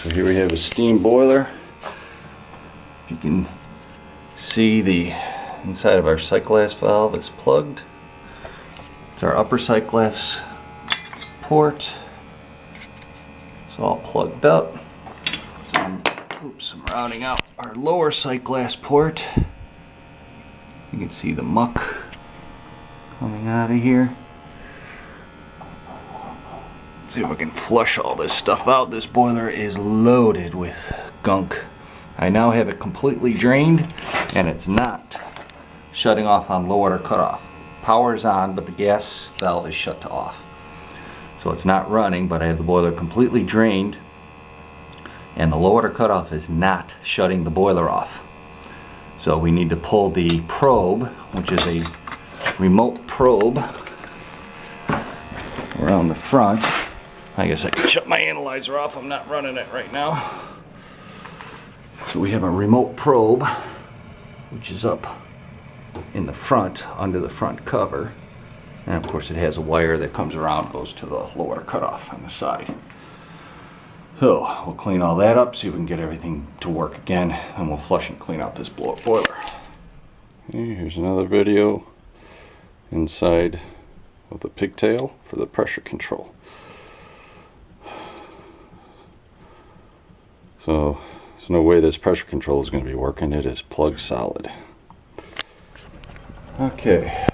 So here we have a steam boiler. You can see the inside of our sight glass valve is plugged. It's our upper sight glass port. It's all plugged up. So I'm routing out our lower sight glass port. You can see the muck coming out of here. Let's see if I can flush all this stuff out. This boiler is loaded with gunk. I now have it completely drained, and it's not shutting off on low water cutoff. Power is on, but the gas valve is shut to off. So it's not running, but I have the boiler completely drained, and the low water cutoff is not shutting the boiler off. So we need to pull the probe, which is a remote probe, around the front. I guess I can shut my analyzer off. I'm not running it right now. So we have a remote probe, which is up in the front, under the front cover. And of course it has a wire that comes around, goes to the low water cutoff on the side. So we'll clean all that up, see if we can get everything to work again, and we'll flush and clean out this blow-up boiler. Okay, here's another video inside of the pigtail for the pressure control. So there's no way this pressure control is going to be working. It is plug solid. Okay,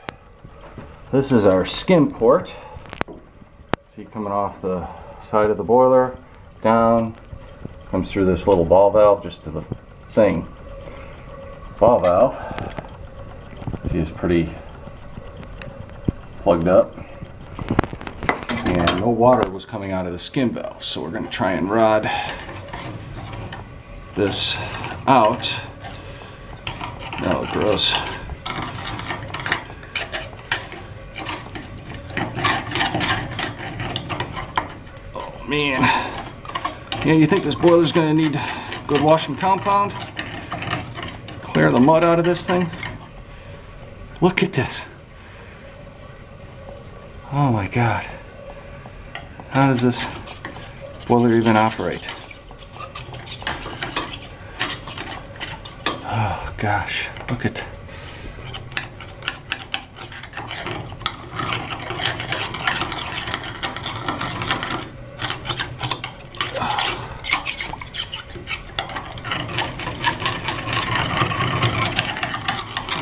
this is our skim port. See, coming off the side of the boiler, down, comes through this little ball valve just to the thing. Ball valve, see, is pretty plugged up, and no water was coming out of the skim valve, so we're going to try and rod this out. Oh, gross. Oh man. Yeah, you think this boiler's gonna need good washing compound? Clear the mud out of this thing? Look at this. Oh my God. How does this boiler even operate? Oh gosh, look at.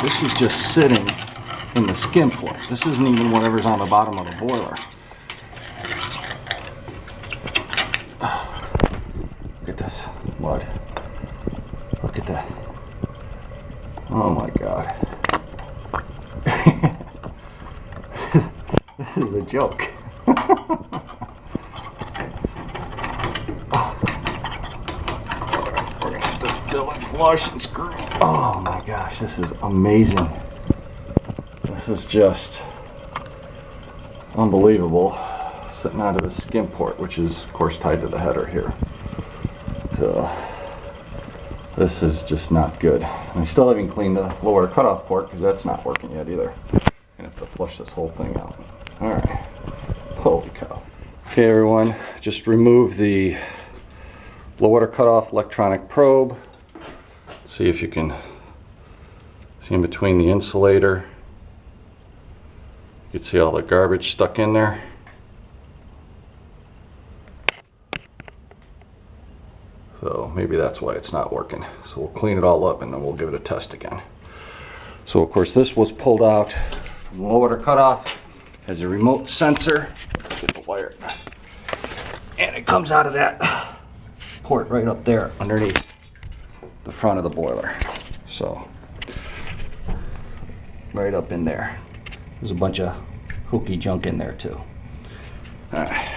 This is just sitting in the skim port. This isn't even whatever's on the bottom of the boiler. Look at this mud. Look at that. Oh my God. This is a joke. We're gonna have to fill and flush and screw. Oh my gosh, this is amazing. This is just unbelievable. Sitting out of the skim port, which is of course tied to the header here. So this is just not good. And I still haven't cleaned the lower cutoff port because that's not working yet either. I'm gonna have to flush this whole thing out. Alright. Holy cow. Okay everyone, just remove the low water cutoff electronic probe. See if you can see in between the insulator. You can see all the garbage stuck in there. So maybe that's why it's not working. So we'll clean it all up and then we'll give it a test again. So of course this was pulled out from the low water cutoff. Has a remote sensor. Get the wire. And it comes out of that port right up there underneath the front of the boiler. So right up in there. There's a bunch of hooky junk in there too. All right.